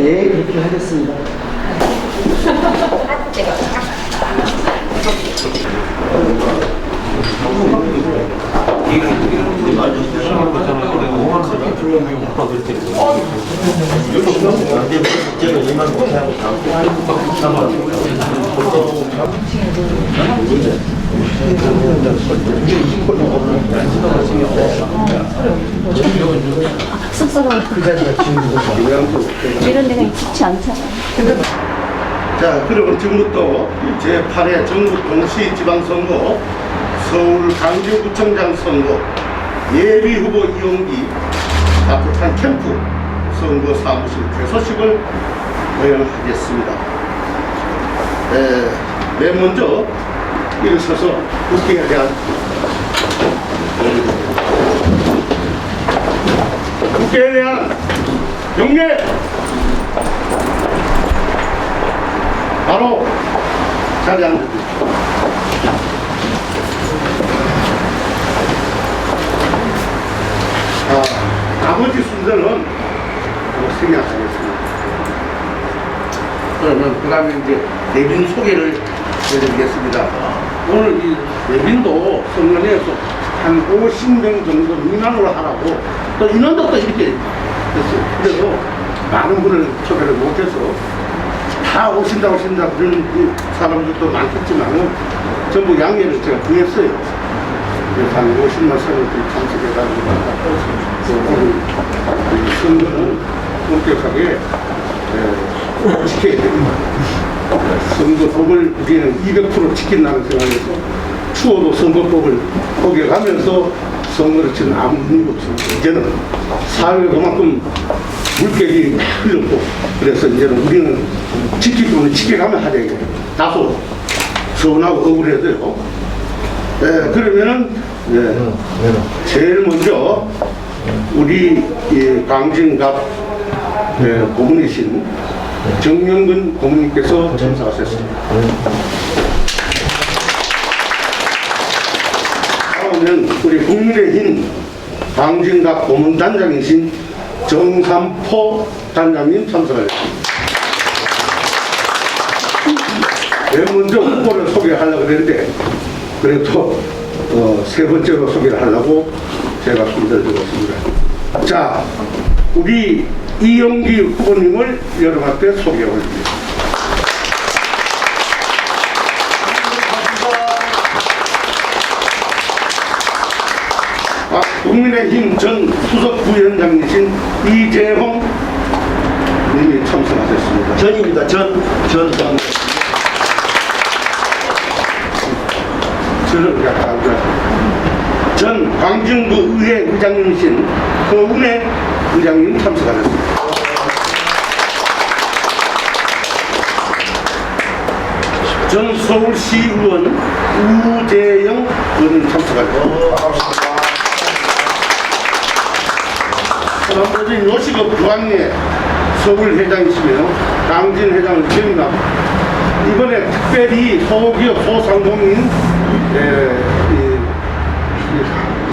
예, 그렇게 하겠습니다. 쑥쑥하고 이런 데가 익숙치 않잖아. 자, 그리고 지금부터 제8회 전국 동시지방선거 서울 강주구청장 선거 예비후보 이용기 따뜻한 캠프 선거 사무실 개소식을 거행하겠습니다. 맨 먼저 일어서서 국회에 대한 국회에 대한 경례 바로 자리에 앉으십시오. 나머지 순서는 생략하겠습니다. 그러면 그 다음에 이제 내빈 소개를 해드리겠습니다. 오늘 이 내빈도 선거에서 한 50명 정도 미만으로 하라고 또 인원도 또 이렇게 됐어요. 그래서 많은 분을 초대를 못해서 다 오신다 그런 사람들도 많겠지만 전부 양해를 제가 구했어요. 그래서 한 50만 사람들이 참석해가지고 오늘 선거는 엄격하게 지켜야 됩니다. 선거법을 우리는 200% 지킨다는 생각에서 추워도 선거법을 어겨가면서 선거를 치는 아무 의미가 없습니다. 이제는 사회가 그만큼 물결이 흘렀고 그래서 이제는 우리는 지킬 부분을 지켜가면 하려고 다소 서운하고 억울해도요. 그러면은 제일 먼저 우리 강진갑 고문이신 정명근 고문님께서 참석하셨습니다. 다음은 우리 국민의힘 강진갑 고문단장이신 정삼포 단장님 참석하셨습니다. 맨 먼저 후보를 소개하려고 그랬는데 그래도 세 번째로 소개를 하려고 제가 손들어 드렸습니다. 자, 우리 이용기 후보님을 여러분한테 소개해 드립니다. 국민의힘 전 수석 부위원장이신 이재홍 님이 참석하셨습니다. 전입니다. 전. 저는 약간 전 광진구 의회 의장님이신 허은혜 의장님 참석하셨습니다. 전 서울시 의원 우재영 의원님 참석하셨습니다. 그다음에 요식업 중앙회 서울 회장이시며 강진 회장을 겸임하고 이번에 특별히 소기업 소상공인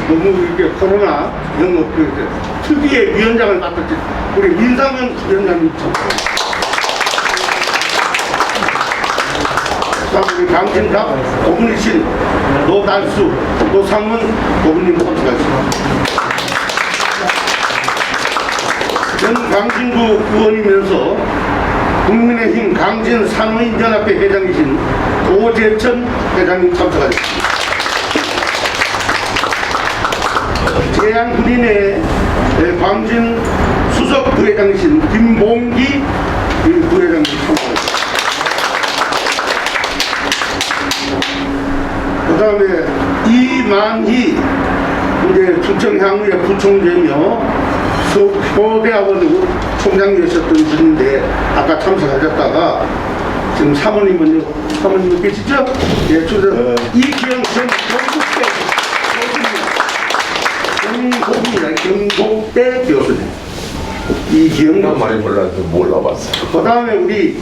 너무 이렇게 코로나 영업 특위의 위원장을 맡았지 우리 민상현 위원장님 참석합니다. 우리 강진갑 고문이신 노달수 노상문 고문님 참석하셨습니다. 전 강진구 의원이면서 국민의힘 강진 산업인연합회 회장이신 오재천 회장님 참석하셨습니다. 제양군인의 광진 수석 부회장이신 김봉기 부회장님 참석하셨습니다. 그 다음에 이만희 이제 충청향후의 부총재며 서울대학원 총장이셨던 분인데 아까 참석하셨다가 지금 사모님은 계시죠? 예, 주전 이기영 전 경북대 교수님 이기영 많이 몰라봤어. 그 다음에 우리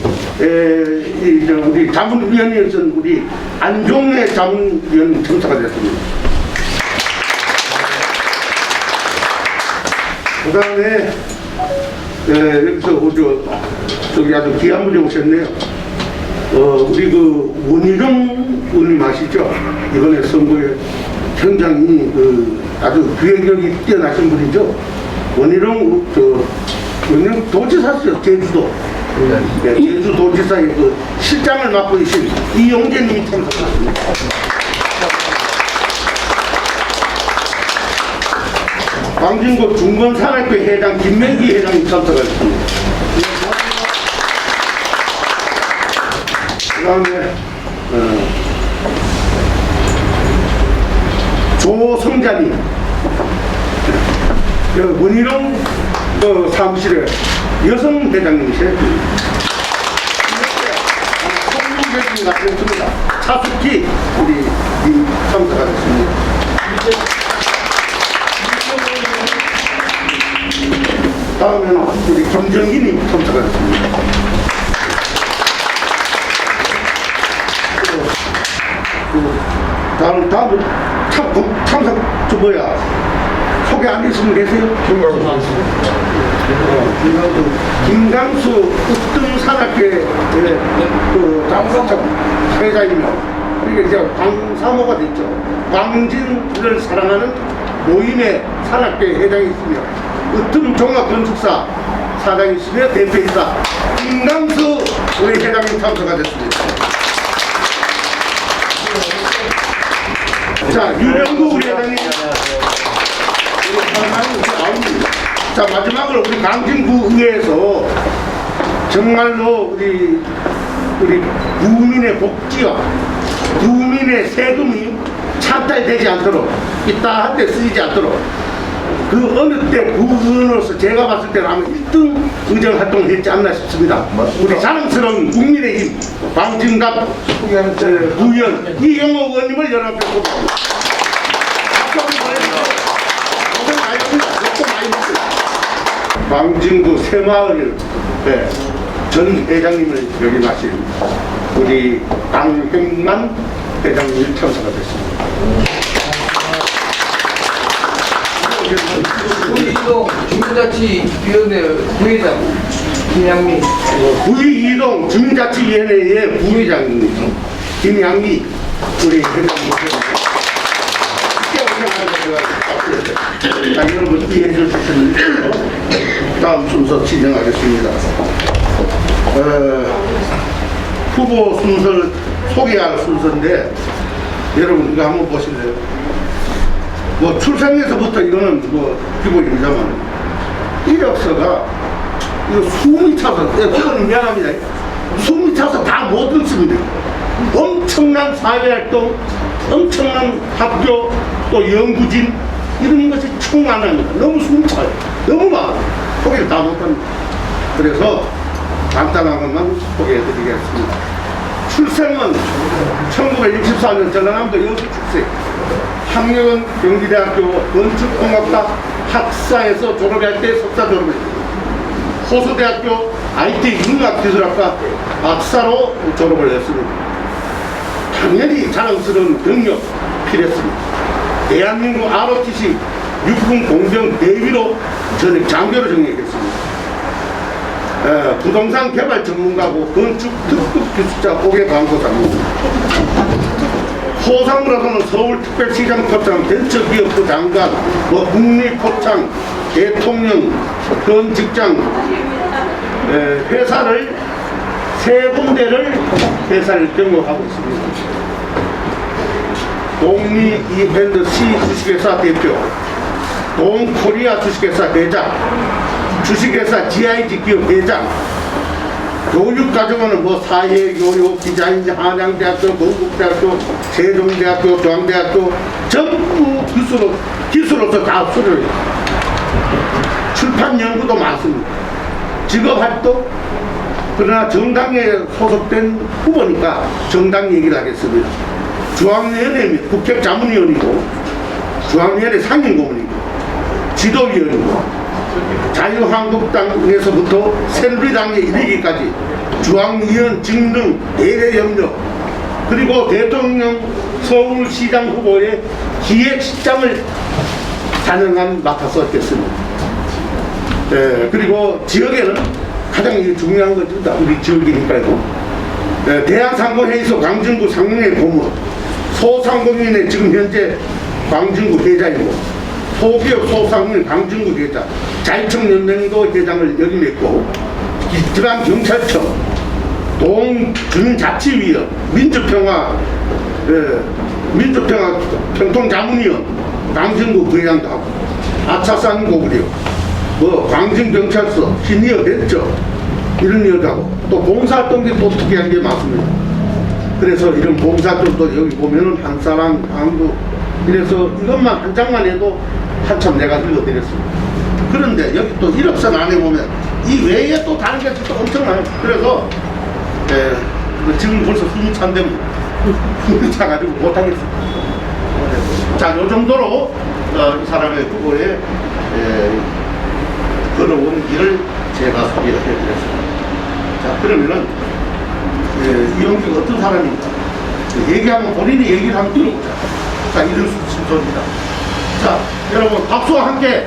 자문위원이었던 우리 안종래 자문위원 참석하셨습니다. 그 다음에 여기서 저기 아주 귀한 분이 오셨네요. 우리 그 원희룡 의원님 아시죠? 이번에 선거에 굉장히 아주 기획력이 뛰어나신 분이죠. 원희룡 도지사죠, 제주도. 네, 제주도지사의 그 실장을 맡고 계신 이용재님이 참석하셨습니다. 광진구 중건산업회 회장 김명기 회장이 참석하셨습니다. 그 다음에 조성자님, 문희룡 사무실의 여성 회장님이세요. 성룡회장이 나셨습니다. 차숙희 우리 참석하셨습니다. 다음에는 우리 김정희님 참석하셨습니다. 다음 참석 소개 안 했으면 계세요? 김강수 으뜸산악회 회장이며 그러니까 이제 광사모가 됐죠. 광진을 사랑하는 모임의 산악회 회장이 있으며 으뜸종합건축사 사장이 있으며 대표이사 김강수 우리 회장님 참석하셨습니다. 자, 유병구 우리 회장님. 자, 마지막으로 우리 광진구의회에서 정말로 우리 구민의 복지와 구민의 세금이 찬탈되지 않도록 이따 한 때 쓰이지 않도록 그 어느 때 구의원으로서 제가 봤을 때는 아마 1등 의정 활동을 했지 않나 싶습니다. 우리 자랑스러운 국민의힘 광진갑 구의원 이경호 의원님을 연합해 보겠습니다. 광진구 새마을 전 회장님을 역임하신 우리 강행만 회장님이 참석하셨습니다. 구이동 주민자치위원회 부회장 김양미. 구이동 주민자치위원회의 부회장입니다. 김양미 우리 회장님. 자, 여러분 이해해 주셨습니다. 다음 순서 진행하겠습니다. 후보 순서를 소개할 순서인데 여러분 이거 한번 보실래요? 뭐 출생에서부터 이거는 뭐 기본입니다만 이력서가 이거 숨이 차서 그건 미안합니다. 숨이 차서 다 못 읽습니다. 엄청난 사회활동, 엄청난 학교 또 연구진 이런 것이 충만합니다. 너무 숨이 차요. 너무 많아. 소개를 다 못합니다. 그래서 간단한 것만 소개해드리겠습니다. 출생은 1964년 전라남도 여수 출생. 학력은 경기대학교 건축공학과 학사에서 졸업할 때 석사 졸업했습니다. 호수대학교 IT 융합기술학과 박사로 졸업을 했습니다. 당연히 자랑스러운 경력 필요했습니다. 대한민국 ROTC 육군 공병 대위로 전액 장교로 정리했습니다. 부동산 개발 전문가고 건축 특급 기술자 5개 광고사입니다. 호상으로서는 서울특별시장 포창, 벤처기업부 장관, 국립포창, 대통령, 전 직장, 회사를 세 군데를 회사를 경험하고 있습니다. 동미 이밴드C 주식회사 대표, 동코리아 주식회사 대장, 주식회사 GIG 기업 대장, 교육과정은 뭐 사회교육, 디자인, 한양대학교, 건국대학교, 세종대학교, 중앙대학교 전부 기수로서 다 수료해요. 출판 연구도 많습니다. 직업활동, 그러나 정당에 소속된 후보니까 정당 얘기를 하겠습니다. 중앙위원회 국회자문위원이고 중앙위원회 상임고문이고 지도위원이고 자유한국당에서부터 새누리당에 이르기까지 중앙위원 직능 대외협력 그리고 대통령 서울시장 후보의 기획실장을 4년간 맡아서 했습니다. 그리고 지역에는 가장 중요한 것이 우리 지역이니까요. 대한상공회의소 광진구 상공회 고문, 소상공인의 지금 현재 광진구 회장이고, 소기업 소상공인 광진구 회장, 자유청년맹도 회장을 역임했고, 지방경찰청, 동주민자치위원, 민주평화 평통자문위원, 광진구 부회장도 하고, 아차산고 그리고 광진경찰서, 시니어 벤처 이런 일도 하고, 또 봉사활동도 또 특이한 게 많습니다. 그래서 이런 봉사활동도 여기 보면은 한 사람, 한국, 이래서 이것만 한 장만 해도 한참 내가 읽어드렸습니다. 그런데 여기 또 이력서 안에 보면 이 외에 또 다른 게 또 엄청나요. 그래서 지금 벌써 숨이 찬데 숨이 차가지고 못하겠습니다. 자, 요 정도로 이 사람의 후보에 걸어온 길을 제가 소개를 해드렸습니다. 자, 그러면은 이용규가 어떤 사람인가 얘기하면 본인이 얘기를 한번 들어보자. 자, 이런 순서입니다. 자, 여러분 박수와 함께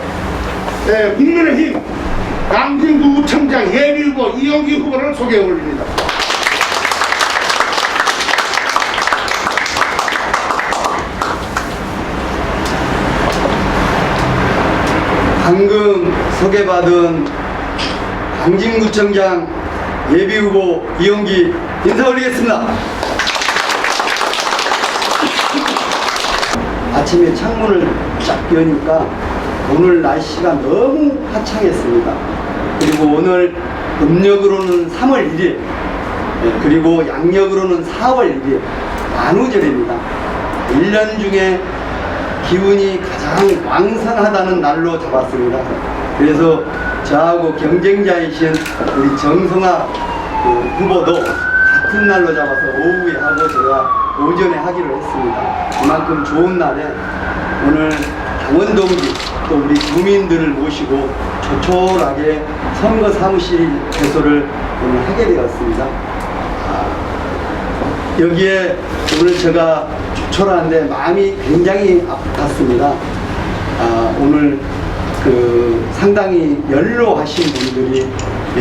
국민의힘 광진구청장 예비후보 이용규 후보를 소개해 올립니다. 방금 소개받은 광진구청장 예비후보 이용기 인사 올리겠습니다. 아침에 창문을 쫙 여니까 오늘 날씨가 너무 화창했습니다. 그리고 오늘 음력으로는 3월 1일, 그리고 양력으로는 4월 1일 만우절입니다. 1년 중에 기운이 가장 왕성하다는 날로 잡았습니다. 그래서 저하고 경쟁자이신 우리 정성아 후보도 같은 날로 잡아서 오후에 하고 제가 오전에 하기로 했습니다. 그만큼 좋은 날에 오늘 당원 동지 또 우리 주민들을 모시고 조촐하게 선거 사무실 개소를 오늘 하게 되었습니다. 여기에 오늘 제가 조촐한데 마음이 굉장히 아팠습니다. 오늘 상당히 연로하신 분들이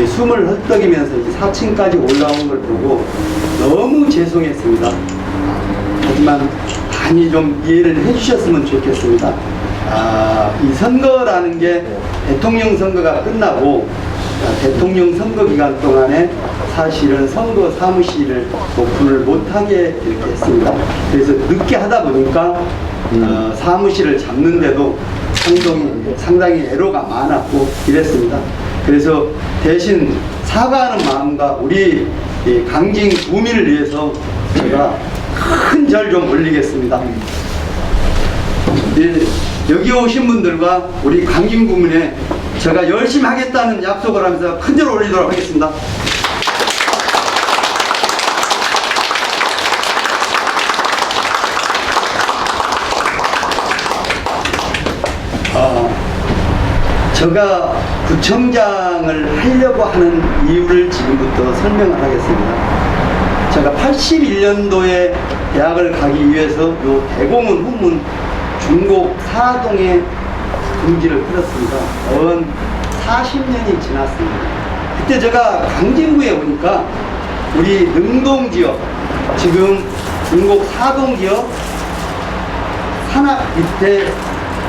숨을 헐떡이면서 4층까지 올라온 걸 보고 너무 죄송했습니다. 하지만 많이 좀 이해를 해주셨으면 좋겠습니다. 이 선거라는 게 대통령 선거가 끝나고 대통령 선거 기간 동안에 사실은 선거 사무실을 오픈을 못하게 이렇게 했습니다. 그래서 늦게 하다 보니까 사무실을 잡는데도 상당히 애로가 많았고 이랬습니다. 그래서 대신 사과하는 마음과 우리 강진 구민을 위해서 제가 큰 절 좀 올리겠습니다. 여기 오신 분들과 우리 강진 구민에 제가 열심히 하겠다는 약속을 하면서 큰 절 올리도록 하겠습니다. 제가 구청장을 하려고 하는 이유를 지금부터 설명을 하겠습니다. 제가 81년도에 대학을 가기 위해서 요 대공원 후문 중곡 사동에 공지를 풀었습니다. 40년이 지났습니다. 그때 제가 강진구에 오니까 우리 능동 지역, 지금 중곡 사동 지역 산악 밑에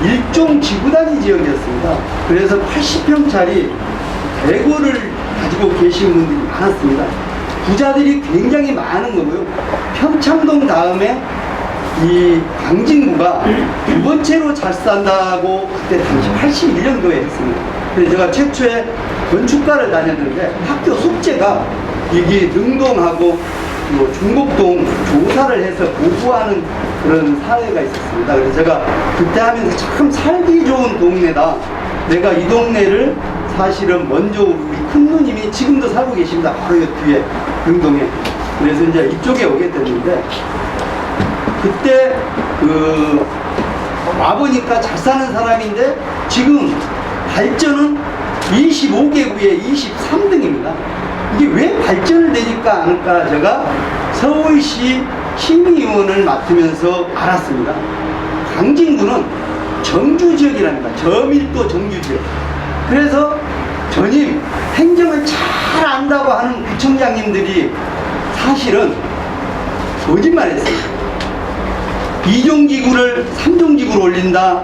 일종 지구단위 지역이었습니다. 그래서 80평짜리 대구를 가지고 계신 분들이 많았습니다. 부자들이 굉장히 많은 거고요. 평창동 다음에 이 광진구가 두 번째로 잘 산다고 그때 당시 81년도에 했습니다. 그래서 제가 최초에 건축과를 다녔는데 학교 숙제가 여기 능동하고 중곡동 조사를 해서 보고하는 그런 사회가 있었습니다. 그래서 제가 그때 하면서 참 살기 좋은 동네다. 내가 이 동네를 사실은 먼저 우리 큰 누님이 지금도 살고 계십니다. 바로 이 뒤에 능동에. 그래서 이제 이쪽에 오게 됐는데 그때 와보니까 잘 사는 사람인데 지금 발전은 25개구에 23등입니다. 이게 왜 발전을 되니까 않을까 제가 서울시 심의위원을 맡으면서 알았습니다. 강진구는 정주지역이랍니다. 저밀도 정주지역. 그래서 전임 행정을 잘 안다고 하는 구청장님들이 사실은 거짓말했습니다. 2종지구를 3종지구로 올린다,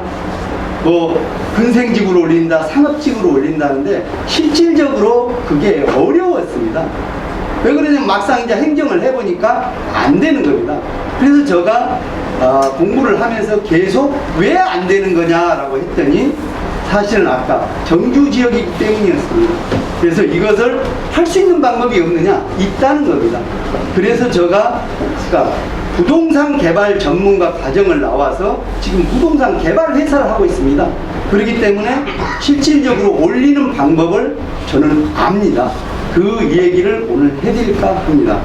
뭐 근생지구로 올린다, 상업지구로 올린다는데 실질적으로 그게 어려웠습니다. 왜 그러냐면 막상 이제 행정을 해보니까 안 되는 겁니다. 그래서 제가 공부를 하면서 계속 왜 안 되는 거냐라고 했더니 사실은 아까 정주 지역이기 때문이었습니다. 그래서 이것을 할 수 있는 방법이 없느냐? 있다는 겁니다. 그래서 제가 부동산 개발 전문가 과정을 나와서 지금 부동산 개발 회사를 하고 있습니다. 그렇기 때문에 실질적으로 올리는 방법을 저는 압니다. 그 얘기를 오늘 해드릴까 합니다.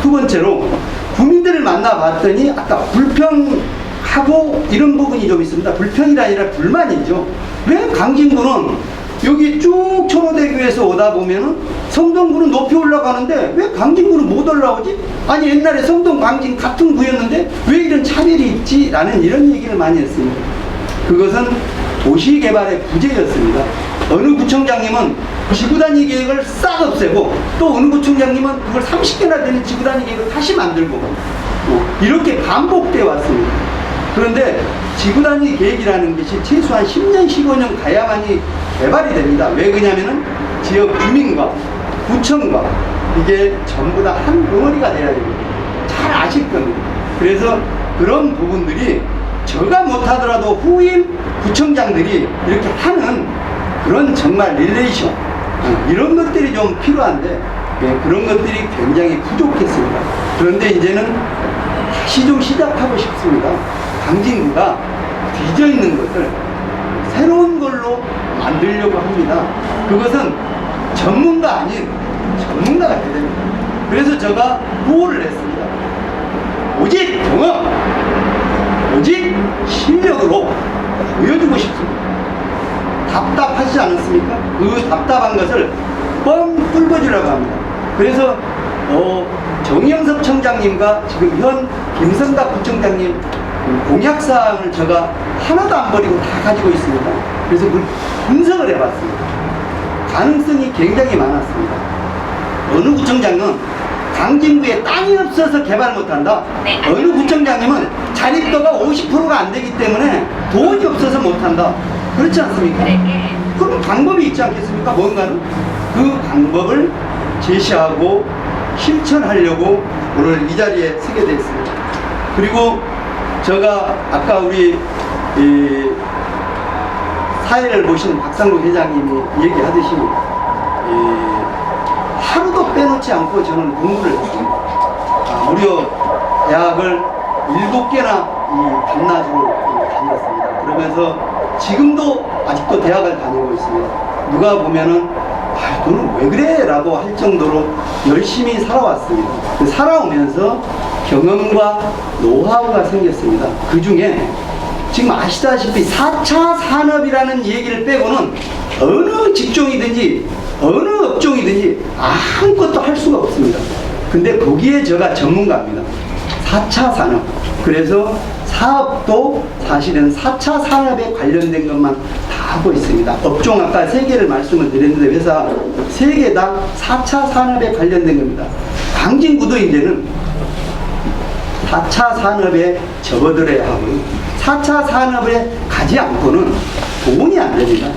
두 번째로 국민들을 만나봤더니 아까 불평하고 이런 부분이 좀 있습니다. 불평이 아니라 불만이죠. 왜 강진구는 여기 쭉 천호대교에서 오다 보면은 성동구는 높이 올라가는데 왜 강진구는 못 올라오지? 아니 옛날에 성동 강진 같은 구였는데 왜 이런 차별이 있지? 라는 이런 얘기를 많이 했습니다. 그것은 도시개발의 부재였습니다. 어느 구청장님은 지구단위 계획을 싹 없애고 또 어느 구청장님은 그걸 30개나 되는 지구단위 계획을 다시 만들고 이렇게 반복되어 왔습니다. 그런데 지구단위 계획이라는 것이 최소한 10년, 15년 가야만이 개발이 됩니다. 왜 그러냐면은 지역 주민과 구청과 이게 전부 다 한 덩어리가 돼야 됩니다. 잘 아실 겁니다. 그래서 그런 부분들이 제가 못하더라도 후임 구청장들이 이렇게 하는 그런 정말 릴레이션 이런 것들이 좀 필요한데 그런 것들이 굉장히 부족했습니다. 그런데 이제는 다시 좀 시작하고 싶습니다. 강진구가 뒤져있는 것을 새로운 걸로 만들려고 합니다. 그것은 전문가 아닌 전문가가 돼야 됩니다. 그래서 제가 구호를 냈습니다. 오직 경험, 오직 실력으로 보여주고 싶습니다. 답답하지 않았습니까? 그 답답한 것을 뻥 뚫어주려고 합니다. 그래서 정영섭 청장님과 지금 현 김성각 구청장님 공약사항을 제가 하나도 안 버리고 다 가지고 있습니다. 그래서 그걸 분석을 해봤습니다. 가능성이 굉장히 많았습니다. 어느 구청장은 강진구에 땅이 없어서 개발 못한다. 어느 구청장님은 자립도가 50%가 안 되기 때문에 돈이 없어서 못한다. 그렇지 않습니까? 그럼 방법이 있지 않겠습니까? 뭔가는 그 방법을 제시하고 실천하려고 오늘 이 자리에 서게 됐습니다. 그리고 제가 아까 우리 사회를 보신 박상국 회장님이 얘기하듯이 하루도 빼놓지 않고 저는 공부를 했습니다. 무려 대학을 7개나 밤낮으로 다녔습니다. 그러면서 지금도 아직도 대학을 다니고 있습니다. 누가 보면은 너는 왜 그래? 라고 할 정도로 열심히 살아왔습니다. 살아오면서 경험과 노하우가 생겼습니다. 그 중에 지금 아시다시피 4차 산업이라는 얘기를 빼고는 어느 직종이든지 어느 업종이든지 아무것도 할 수가 없습니다. 근데 거기에 제가 전문가입니다. 4차 산업. 그래서 사업도 사실은 4차 산업에 관련된 것만 다 하고 있습니다. 업종 아까 3개를 말씀을 드렸는데 회사 3개 다 4차 산업에 관련된 겁니다. 강진구도 이제는 4차 산업에 접어들어야 하고 4차 산업에 가지 않고는 돈이 안 됩니다.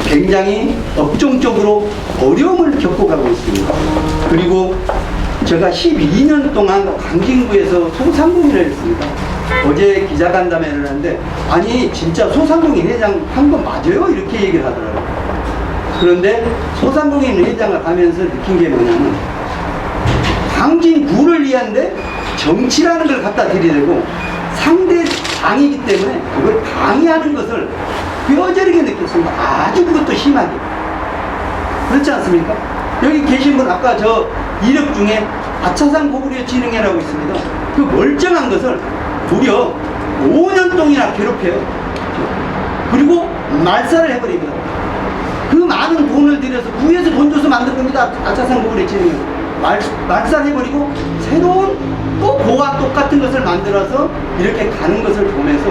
굉장히 업종적으로 어려움을 겪어가고 있습니다. 그리고 제가 12년 동안 강진구에서 소상공인을 했습니다. 어제 기자간담회를 하는데 아니 진짜 소상공인 회장 한 건 맞아요? 이렇게 얘기를 하더라고요. 그런데 소상공인 회장을 하면서 느낀 게 뭐냐면 강진구를 위한데 정치라는 걸 갖다 들이대고 상대 당이기 때문에 그걸 방해하는 것을 뼈저리게 느꼈습니다. 아주 그것도 심하게. 그렇지 않습니까? 여기 계신 분 아까 저 이력 중에 아차산 고구려 진흥회라고 있습니다. 그 멀쩡한 것을 무려 5년 동이나 괴롭혀요. 그리고 말살을 해버립니다. 그 많은 돈을 들여서 구에서 돈 줘서 만든 겁니다. 아차산 고구려 진흥회. 말살해버리고 새로운 또 그와 똑같은 것을 만들어서 이렇게 가는 것을 보면서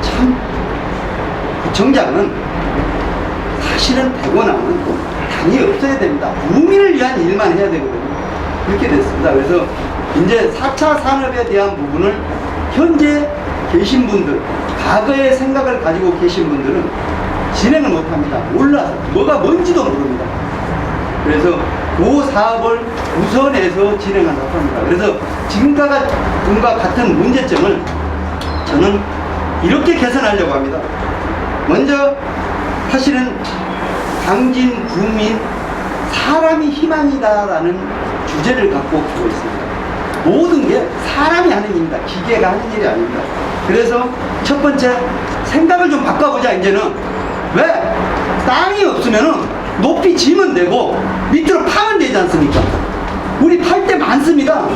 참 구청장은 사실은 되고나면 당이 없어야 됩니다. 국민을 위한 일만 해야 되거든요. 그렇게 됐습니다. 그래서 이제 4차 산업에 대한 부분을 현재 계신 분들, 과거의 생각을 가지고 계신 분들은 진행을 못합니다. 몰라서 뭐가 뭔지도 모릅니다. 그래서 그 사업을 우선해서 진행한다고 합니다. 그래서 지금과 같은 문제점을 저는 이렇게 개선하려고 합니다. 먼저 사실은 강진 구민 사람이 희망이다라는 주제를 갖고 가고 있습니다. 모든 게 사람이 하는 일입니다. 기계가 하는 일이 아닙니다. 그래서 첫 번째 생각을 좀 바꿔보자. 이제는 왜 땅이 없으면은 높이 지면 되고 밑으로 파면 되지 않습니까? 우리 팔 때 많습니다.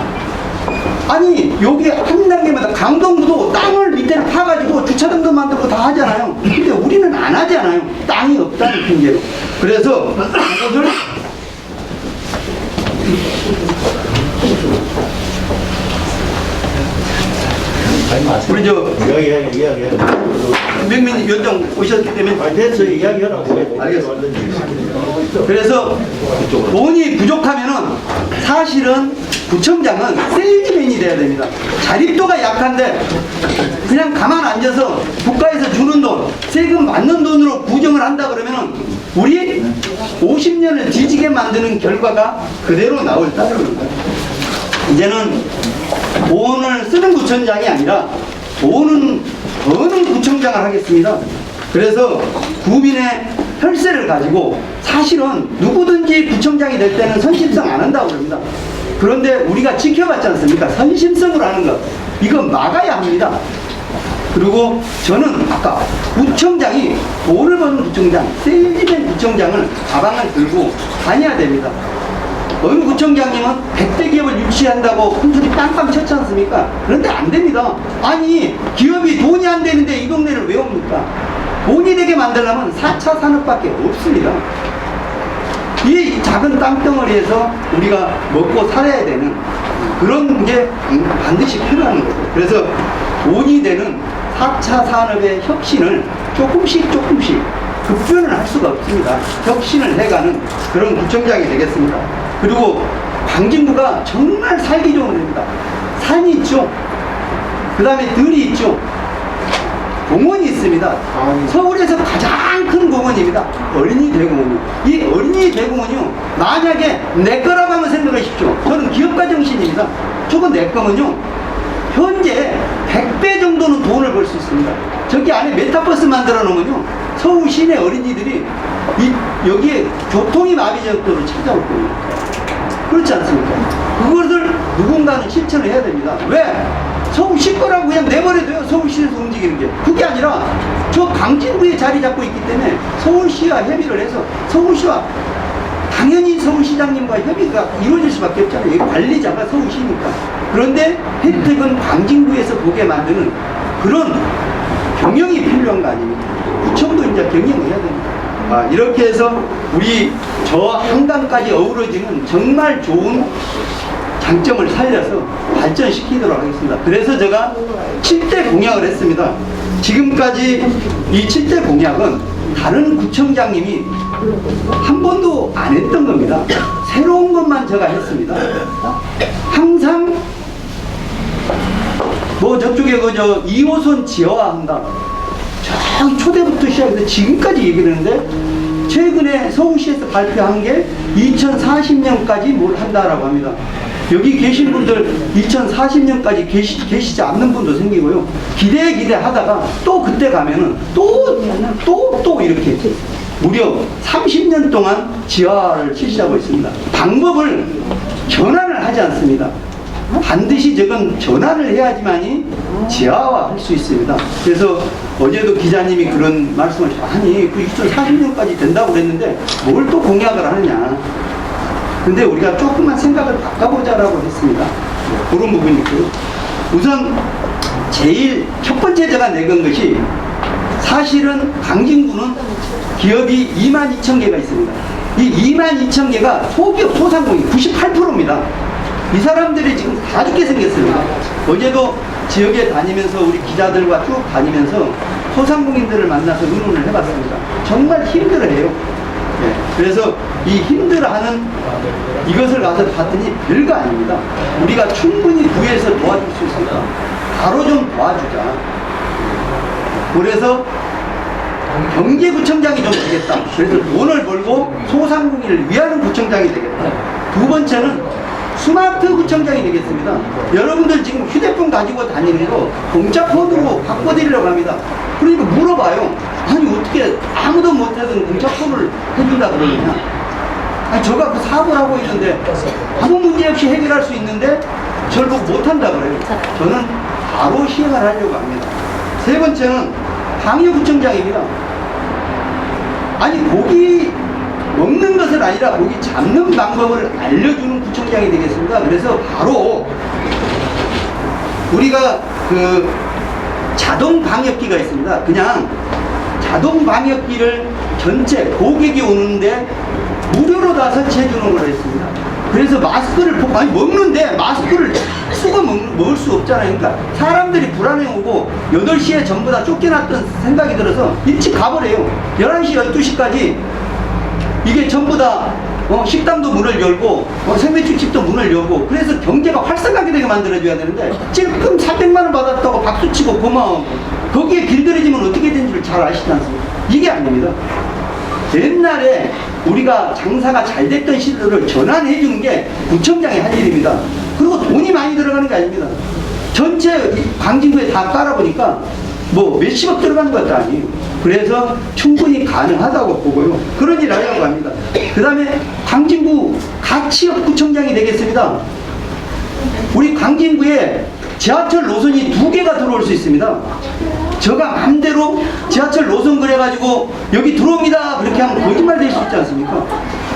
아니 여기 한 단계마다 강동구도 땅을 밑에를 파가지고 주차장도 만들고 다 하잖아요. 근데 우리는 안 하잖아요. 땅이 없다는 핑계로. 그래서 그것을 우리 저 이야기. 명민 위원장 오셨기 때문에 됐어, 이야기하라고. 알겠습니다. 그래서 돈이 부족하면은 사실은 구청장은 세일즈맨이 돼야 됩니다. 자립도가 약한데 그냥 가만 앉아서 국가에서 주는 돈, 세금 받는 돈으로 구정을 한다 그러면은 우리 50년을 뒤지게 만드는 결과가 그대로 나올 따름입니다. 이제는 돈을 쓰는 구청장이 아니라 돈은 버는 구청장을 하겠습니다. 그래서 구민의 혈세를 가지고 사실은 누구든지 구청장이 될 때는 선심성 안 한다고 그럽니다. 그런데 우리가 지켜봤지 않습니까? 선심성으로 하는 것, 이건 막아야 합니다. 그리고 저는 아까 구청장이 돈을 버는 구청장, 세일즈맨 구청장을 가방을 들고 다녀야 됩니다. 어느 구청장님은 100대 기업을 유치한다고 큰소리 빵빵 쳤지 않습니까? 그런데 안 됩니다. 아니 기업이 돈이 안 되는데 이 동네를 왜 옵니까? 돈이 되게 만들려면 4차 산업밖에 없습니다. 이 작은 땅덩어리에서 우리가 먹고 살아야 되는 그런 게 반드시 필요한 거죠. 그래서 돈이 되는 4차 산업의 혁신을 조금씩 급변을 할 수가 없습니다. 혁신을 해가는 그런 구청장이 되겠습니다. 그리고 광진구가 정말 살기 좋은 데입니다. 산이 있죠. 그 다음에 들이 있죠. 공원이 있습니다. 서울에서 가장 큰 공원입니다. 어린이 대공원이요. 이 어린이 대공원이요. 만약에 내 거라고 한번 생각하십시오. 저는 기업가 정신입니다. 저거 내 거면요. 현재 100배 정도는 돈을 벌 수 있습니다. 저기 안에 메타버스 만들어 놓으면요. 서울 시내 어린이들이 여기에 교통이 마비 정도로 찾아올 겁니다. 그렇지 않습니까? 그것을 누군가는 실천을 해야 됩니다. 왜? 서울시 거라고 그냥 내버려둬요. 서울시에서 움직이는 게. 그게 아니라 저 강진구에 자리 잡고 있기 때문에 서울시와 협의를 해서 서울시와 당연히 서울시장님과 협의가 이루어질 수밖에 없잖아요. 관리자가 서울시니까. 그런데 혜택은 강진구에서 보게 만드는 그런 경영이 필요한 거 아닙니까? 구청도 이제 경영을 해야 됩니다. 이렇게 해서 우리 저 한강까지 어우러지는 정말 좋은 장점을 살려서 발전시키도록 하겠습니다. 그래서 제가 7대 공약을 했습니다. 지금까지 이 7대 공약은 다른 구청장님이 한 번도 안 했던 겁니다. 새로운 것만 제가 했습니다. 항상 뭐 저쪽에 그저 2호선 지하화한다. 저 초대부터 시작해서 지금까지 얘기를 했는데 최근에 서울시에서 발표한 게 2040년까지 뭘 한다라고 합니다. 여기 계신 분들 2040년까지 계시지 않는 분도 생기고요. 기대하다가 또 그때 가면은 또 이렇게 무려 30년 동안 지하화를 실시하고 있습니다. 방법을 전환을 하지 않습니다. 반드시 저건 전환을 해야지만이 지하화 할 수 있습니다. 그래서 어제도 기자님이 그런 말씀을 아니 그 2040년까지 된다고 그랬는데 뭘 또 공약을 하느냐. 근데 우리가 조금만 생각을 바꿔보자라고 했습니다. 그런 부분이 있고요. 우선 제일 첫 번째 제가 내건 것이 사실은 강진구는 기업이 22,000개가 있습니다. 이 22,000개가 소기업 소상공인 98%입니다. 이 사람들이 지금 다 죽게 생겼습니다. 어제도 지역에 다니면서 우리 기자들과 쭉 다니면서 소상공인들을 만나서 의논을 해봤습니다. 정말 힘들어해요. 그래서 이 힘들어하는 이것을 가서 봤더니 별거 아닙니다. 우리가 충분히 구해서 도와줄 수 있습니다. 바로 좀 도와주자. 그래서 경제구청장이 좀 되겠다. 그래서 돈을 벌고 소상공인을 위하는 구청장이 되겠다. 두 번째는 스마트 구청장이 되겠습니다. 여러분들 지금 휴대폰 가지고 다니는 거 공짜 폰으로 바꿔드리려고 합니다. 그러니까 물어봐요. 아니 어떻게 아무도 못하던 공짜 폰을 해준다 그러느냐. 아니 저가 그 사업을 하고 있는데 아무 문제 없이 해결할 수 있는데 저를 보고 못한다 그래요. 저는 바로 시행을 하려고 합니다. 세 번째는 방역구청장입니다. 아니 고기 먹는 것은 아니라 고기 잡는 방법을 알려주는 구청장이 되겠습니다. 그래서 바로 우리가 그 자동 방역기가 있습니다. 그냥 자동 방역기를 전체 고객이 오는데 무료로 다 설치해 주는 걸 했습니다. 그래서 마스크를 아니 먹는데 마스크를 쓰고 먹을 수 없잖아요. 그러니까 사람들이 불안해 오고 8시에 전부 다 쫓겨났던 생각이 들어서 일찍 가버려요. 11시, 12시까지 이게 전부 다 식당도 문을 열고 생맥주집도 문을 열고 그래서 경제가 활성화하게 되게 만들어줘야 되는데 지금 400만 원 받았다고 박수치고 고마워 거기에 길들여지면 어떻게 되는지를 잘 아시지 않습니까? 이게 아닙니다. 옛날에 우리가 장사가 잘 됐던 시대를 전환해 주는 게 구청장이 할 일입니다. 그리고 돈이 많이 들어가는 게 아닙니다. 전체 광진구에 다 깔아보니까 뭐 몇십억 들어가는 것도 아니에요. 그래서 충분히 가능하다고 보고요. 그런 일을 하려고 합니다. 그 다음에 광진구 가치업 구청장이 되겠습니다. 우리 광진구에 지하철 노선이 2개가 들어올 수 있습니다. 제가 마음대로 지하철 노선 그래가지고 여기 들어옵니다 그렇게 하면 거짓말 될 수 있지 않습니까?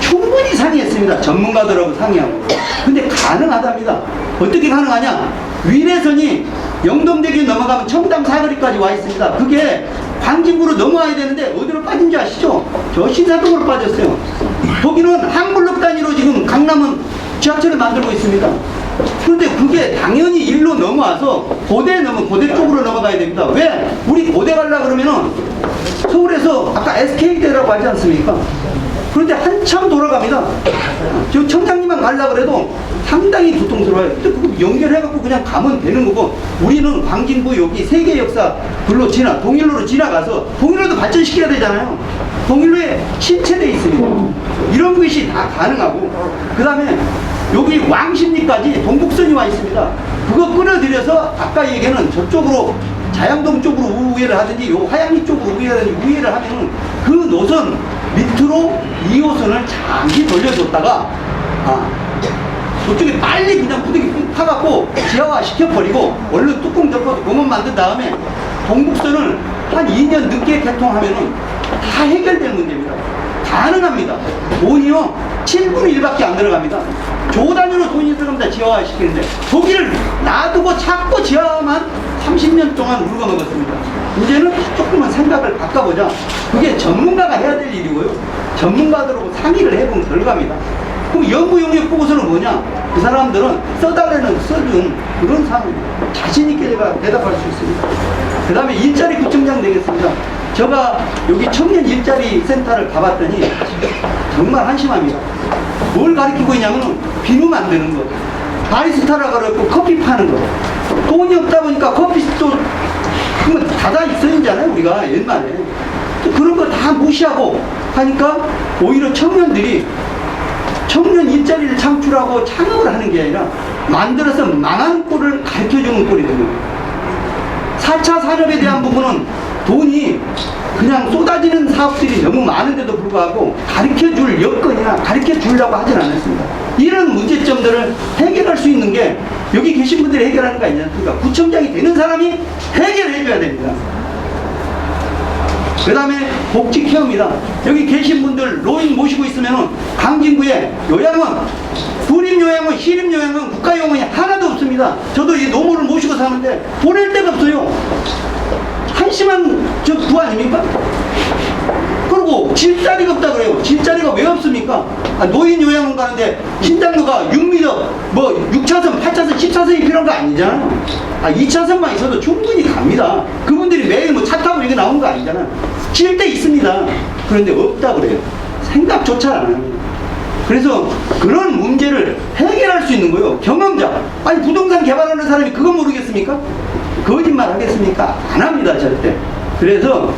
충분히 상의했습니다. 전문가들하고 상의하고. 근데 가능하답니다. 어떻게 가능하냐? 위례선이 영동대교 넘어가면 청담 사거리까지 와 있습니다. 그게 광진구로 넘어와야 되는데 어디로 빠진지 아시죠? 저 신사동으로 빠졌어요. 거기는 한 블록 단위로 지금 강남은 지하철을 만들고 있습니다. 그런데 그게 당연히 일로 넘어와서 고대 쪽으로 넘어가야 됩니다. 왜? 우리 고대 가려고 그러면은 서울에서 아까 SK대라고 하지 않습니까? 그런데 한참 돌아갑니다. 저 청장님만 가려고 그래도 상당히 고통스러워요. 근데 그거 연결해갖고 그냥 가면 되는 거고 우리는 광진구 여기 세계 역사 글로 동일로로 지나가서 동일로도 발전시켜야 되잖아요. 동일로에 침체되어 있습니다. 이런 것이 다 가능하고 그 다음에 여기 왕십리까지 동북선이 와 있습니다. 그거 끌어들여서 아까 얘기는 저쪽으로 자양동 쪽으로 우회를 하든지 요 화양리 쪽으로 우회를 하면은 그 노선 밑으로 2호선을 잠시 돌려줬다가 저쪽에 빨리 그냥 부득이 파갖고 지하화 시켜버리고 얼른 뚜껑 덮어서 공원 만든 다음에 동북선을 한 2년 늦게 개통하면은 다 해결될 문제입니다. 가능합니다. 돈이요 7분의 1밖에 안 들어갑니다. 조 단위로 돈이 들어갑니다. 지하화 시키는데 거기를 놔두고 찾고 지하화만 30년 동안 울고 먹었습니다. 이제는 조금만 생각을 바꿔보자. 그게 전문가가 해야 될 일이고요. 전문가들하고 상의를 해본 결과입니다. 그럼 연구 용역 보고서는 뭐냐? 그 사람들은 써달라는 써준 그런 상황입니다. 자신있게 제가 대답할 수 있습니다. 그 다음에 일자리 구청장 되겠습니다. 제가 여기 청년 일자리 센터를 가봤더니 정말 한심합니다. 뭘 가르치고 있냐면 비누 만드는 거, 바리스타라 그러고 커피 파는 거. 돈이 없다 보니까 커피도 닫아 있어야잖아요. 우리가 옛날에 그런 거 다 무시하고 하니까 오히려 청년들이 청년 일자리를 창출하고 창업을 하는 게 아니라 만들어서 망한 꼴을 가르쳐주는 꼴이 되는 거예요. 4차 산업에 대한 부분은 돈이 그냥 쏟아지는 사업들이 너무 많은데도 불구하고 가르쳐줄 여건이나 가르쳐주려고 하진 않았습니다. 이런 문제점들을 해결할 수 있는 게 여기 계신 분들이 해결하는 거 아니지 않습니까? 구청장이 되는 사람이 해결해줘야 됩니다. 그 다음에 복지 케어입니다. 여기 계신 분들 노인 모시고 있으면 광진구에 요양원, 구립요양원, 시립요양원, 국가요양원이 하나도 없습니다. 저도 이 노모를 모시고 사는데 보낼 데가 없어요. 한심한 저 구 아닙니까? 그리고 질자리가 없다 그래요. 질자리가 왜 없습니까? 노인 요양원 가는데 신장로가 6m, 뭐 6차선, 8차선, 10차선이 필요한 거 아니잖아요. 2차선만 있어도 충분히 갑니다. 그분들이 매일 뭐 차 타고 이게 나오는 거 아니잖아요. 질 때 있습니다. 그런데 없다 그래요. 생각조차 안 합니다. 그래서 그런 문제를 해결할 수 있는 거예요. 경험자. 아니 부동산 개발하는 사람이 그거 모르겠습니까? 거짓말 하겠습니까? 안 합니다, 절대. 그래서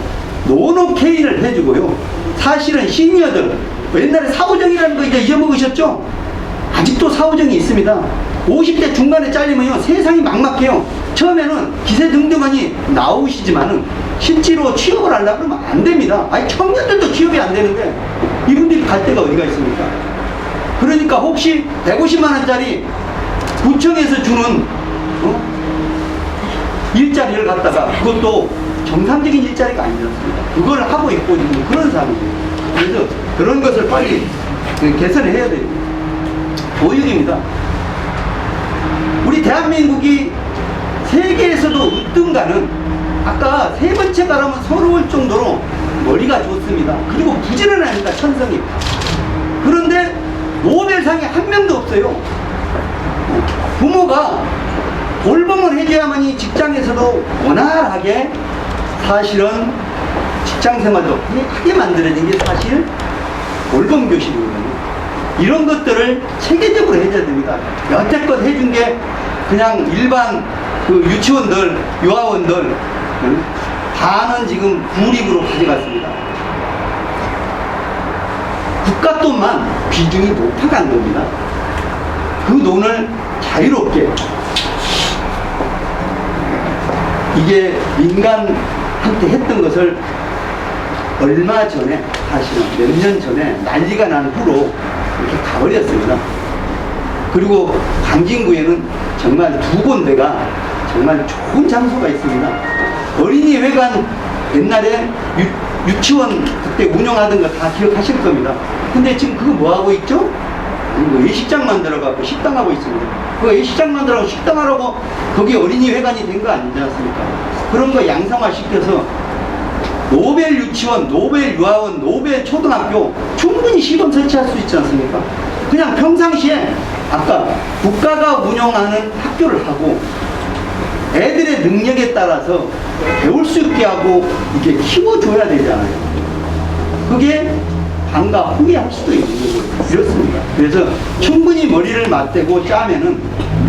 노노케인을 해주고요. 사실은 시니어들, 옛날에 사후정이라는 거 이제 잊어먹으셨죠? 아직도 사후정이 있습니다. 50대 중반에 잘리면요, 세상이 막막해요. 처음에는 기세등등하니 나오시지만은 실제로 취업을 하려고 그러면 안 됩니다. 아니, 청년들도 취업이 안 되는데 이분들이 갈 데가 어디가 있습니까? 그러니까 혹시 150만원짜리 구청에서 주는 일자리를 갖다가 그것도 정상적인 일자리가 아니지 않습니까? 그걸 하고 있고 있는 그런 상황이에요. 그래서 그런 것을 빨리 개선해야 돼요. 보육입니다. 우리 대한민국이 세계에서도 으뜸가는, 아까 세 번째 가라면 서러울 정도로 머리가 좋습니다. 그리고 부지런합니다, 천성이. 그런데 노벨상이 한 명도 없어요. 부모가 돌봄을 해줘야만이 직장에서도 원활하게 사실은 직장생활도 하게 만들어진 게 사실 돌봄교실이거든요. 이런 것들을 체계적으로 해줘야 됩니다. 여태껏 해준 게 그냥 일반 그 유치원들, 유아원들 다는 지금 구립으로 가져갔습니다. 국가 돈만 비중이 높아간 겁니다. 그 돈을 자유롭게, 이게 민간한테 했던 것을 얼마 전에, 사실은 몇 년 전에 난리가 난 후로 이렇게 가버렸습니다. 그리고 강진구에는 정말 두 군데가 정말 좋은 장소가 있습니다. 어린이회관, 옛날에 유치원 그때 운영하던 거 다 기억하실 겁니다. 근데 지금 그거 뭐 하고 있죠? 외식장 만들어갖고 식당하고 있습니다. 그 외식장 만들어갖고 식당하라고 거기 어린이회관이 된 거 아니지 않습니까? 그런 거 양성화 시켜서 노벨 유치원, 노벨 유아원, 노벨 초등학교 충분히 시범 설치할 수 있지 않습니까? 그냥 평상시에 아까 국가가 운영하는 학교를 하고 애들의 능력에 따라서 배울 수 있게 하고 이렇게 키워줘야 되잖아요. 그게 방과 후에 할 수도 있는 거고 이렇습니다. 그래서 충분히 머리를 맞대고 짜면은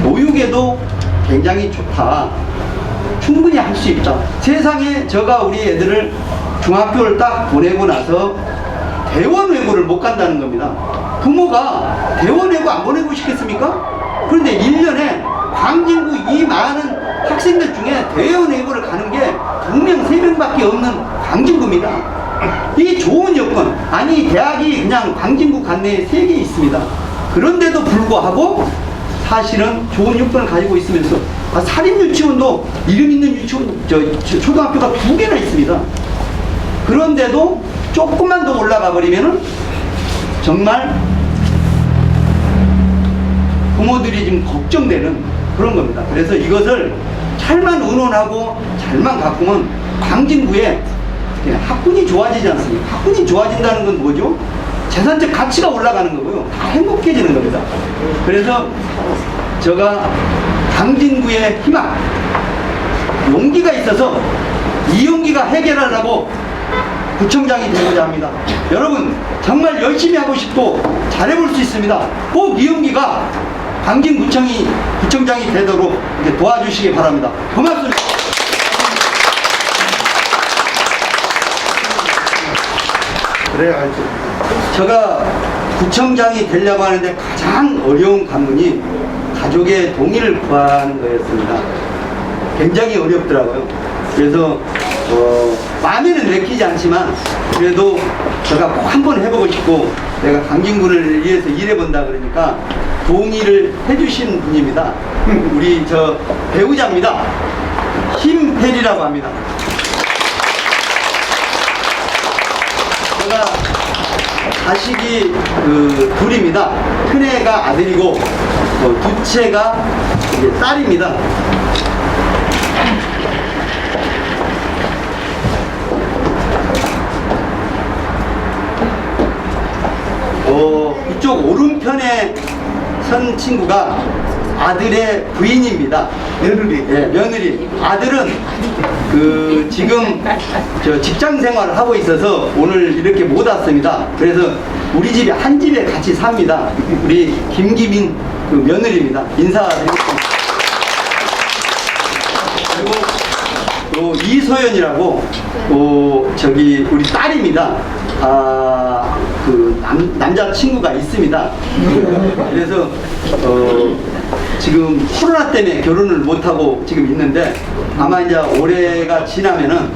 교육에도 굉장히 좋다. 충분히 할 수 있다. 세상에 제가 우리 애들을 중학교를 딱 보내고 나서 대원외고를 못 간다는 겁니다. 부모가 대원외고 안 보내고 싶겠습니까? 그런데 1년에 광진구 이 많은 학생들 중에 대원외고를 가는 게 2명, 3명밖에 없는 광진구입니다. 이 좋은 여건, 아니 대학이 그냥 광진구 관내에 3개 있습니다. 그런데도 불구하고 사실은 좋은 여건을 가지고 있으면서 사립유치원도 이름 있는 유치원, 초등학교가 2개나 있습니다. 그런데도 조금만 더 올라가 버리면은 정말 부모들이 지금 걱정되는 그런 겁니다. 그래서 이것을 잘만 의논하고 잘만 가꾸면 광진구에 학군이 좋아지지 않습니까? 학군이 좋아진다는 건 뭐죠? 재산적 가치가 올라가는 거고요. 다 행복해지는 겁니다. 그래서 제가 광진구의 희망, 용기가 있어서 이 용기가 해결하려고 구청장이 되고자 합니다. 여러분 정말 열심히 하고 싶고 잘해볼 수 있습니다. 꼭 이 용기가 광진구청장이 되도록 이렇게 도와주시기 바랍니다. 고맙습니다. 그래, 알죠. 제가 구청장이 되려고 하는데 가장 어려운 관문이 가족의 동의를 구하는 거였습니다. 굉장히 어렵더라고요. 그래서 마음에는 내키지 않지만 그래도 제가 꼭 한번 해보고 싶고 내가 광진구를 위해서 일해본다 그러니까 동의를 해주신 분입니다. 우리 저 배우자입니다. 심혜리라고 합니다. 제가 자식이 둘입니다. 큰애가 아들이고 둘째가 이제 딸입니다. 이쪽 오른편에 선 친구가 아들의 부인입니다. 며느리. 예, 며느리. 아들은 그 지금 저 직장 생활을 하고 있어서 오늘 이렇게 못 왔습니다. 그래서 우리 집에 한 집에 같이 삽니다. 우리 김기민 그 며느리입니다. 인사드리겠습니다. 그리고 또 이소연이라고 저기 우리 딸입니다. 그 남자 친구가 있습니다. 그래서 지금 코로나 때문에 결혼을 못 하고 지금 있는데 아마 이제 올해가 지나면은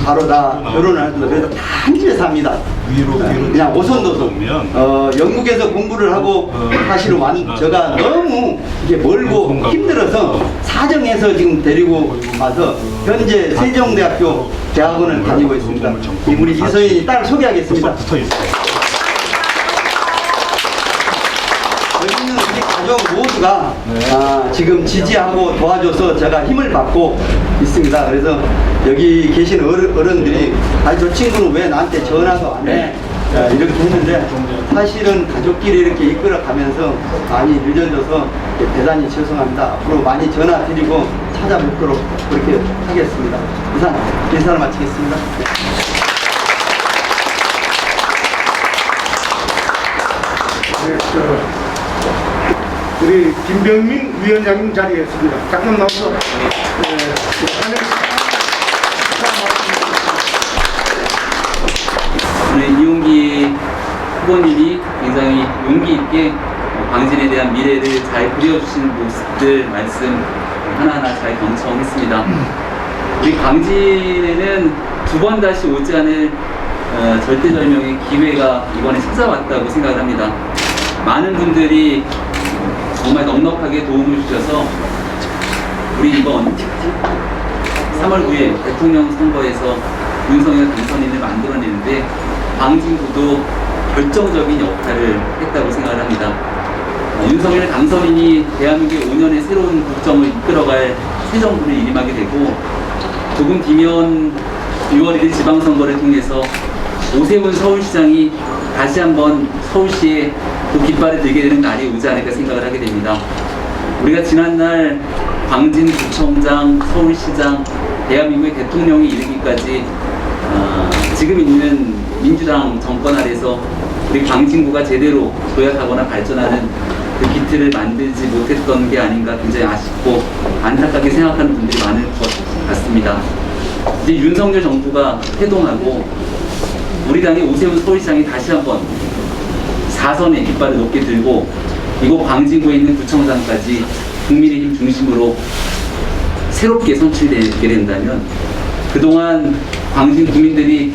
바로 다 결혼을 할 텐데 그래서 다 한 집에 삽니다. 그냥 오손도손. 영국에서 공부를 하고 사실은 제가 너무 이게 멀고 힘들어서 사정해서 지금 데리고 와서 현재 세종대학교 대학원을 다니고 있습니다. 우리 이소연이 딸 소개하겠습니다. 여기는 우리 가족 모두가 지금 지지하고 도와줘서 제가 힘을 받고 있습니다. 그래서 여기 계신 어른들이 저 친구는 왜 나한테 전화도 안 해? 이렇게 했는데 사실은 가족끼리 이렇게 이끌어가면서 많이 늦어져서 대단히 죄송합니다. 앞으로 많이 전화 드리고 찾아뵙도록 그렇게 하겠습니다. 이상 인사를 마치겠습니다. 우리 김병민 위원장님 자리했습니다. 잠깐 나와서 오늘 이용기 후보님이 굉장히 용기 있게 광진에 대한 미래를 잘 그려주신 모습들 말씀 하나하나 잘 경청했습니다. 우리 광진에는 두 번 다시 오지 않을 절대절명의 기회가 이번에 찾아왔다고 생각을 합니다. 많은 분들이 정말 넉넉하게 도움을 주셔서 우리 이번 3월 9일 대통령 선거에서 윤석열 당선인을 만들어내는데 광진구도 결정적인 역할을 했다고 생각을 합니다. 윤석열 당선인이 대한민국의 5년의 새로운 국정을 이끌어갈 새 정부를 일임하게 되고 조금 뒤면 6월 1일 지방선거를 통해서 오세훈 서울시장이 다시 한번 서울시에 그 깃발을 들게 되는 날이 오지 않을까 생각을 하게 됩니다. 우리가 지난날 광진구청장, 서울시장, 대한민국의 대통령이 이르기까지 지금 있는 민주당 정권 아래서 우리 광진구가 제대로 도약하거나 발전하는 그 기틀을 만들지 못했던 게 아닌가 굉장히 아쉽고 안타깝게 생각하는 분들이 많을 것 같습니다. 이제 윤석열 정부가 태동하고 우리 당의 오세훈 서울시장이 다시 한번 4선의 깃발을 높게 들고 이곳 광진구에 있는 구청장까지 국민의힘 중심으로 새롭게 선출되게 된다면 그동안 광진 국민들이